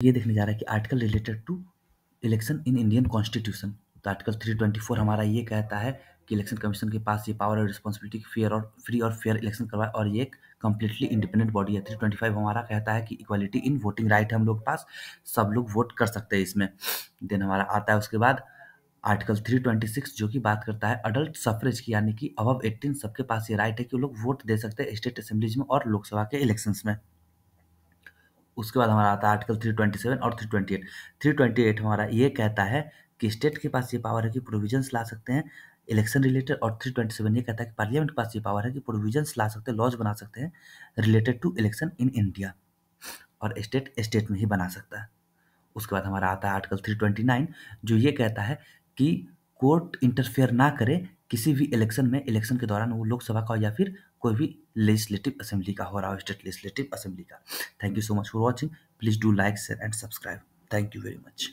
ये देखने जा रहा है कि article related to election in Indian constitution. तो आर्टिकल 324 हमारा ये कहता है कि इलेक्शन कमीशन के पास ये पावर और रिस्पॉन्सिबिलिटी फेयर और फ्री और फेयर इलेक्शन करवाए, और ये एक कंप्लीटली इंडिपेंडेंट बॉडी है। 325 हमारा कहता है कि इक्वालिटी इन वोटिंग राइट है हम लोग के पास, सब लोग वोट कर सकते हैं इसमें। देन हमारा आता है उसके बाद आर्टिकल 326 जो कि बात करता है अडल्ट सफरेज की, यानी कि अबव 18 सबके पास ये राइट है कि वो लोग वोट दे सकते हैं स्टेट असेंबलीज में और लोकसभा के इलेक्शंस में। उसके बाद हमारा आता है आर्टिकल 327 और 328। 328 हमारा ये कहता है कि स्टेट के पास ये पावर है कि प्रोविजंस ला सकते हैं इलेक्शन रिलेटेड, और 327 ये कहता है कि पार्लियामेंट के पास ये पावर है कि प्रोविजंस ला सकते हैं, लॉज बना सकते हैं related to election in India, और स्टेट स्टेट में ही बना सकता है। उसके बाद हमारा आता है आर्टिकल 329 जो ये कहता है कि कोर्ट इंटरफेयर ना करे किसी भी इलेक्शन में, इलेक्शन के दौरान, वो लोकसभा का या फिर कोई भी लेजिस्लेटिव असेंबली का हो रहा हो, स्टेट लेजिस्लेटिव असेंबली का। Thank you so much for watching. Please do like share and subscribe. Thank you very much.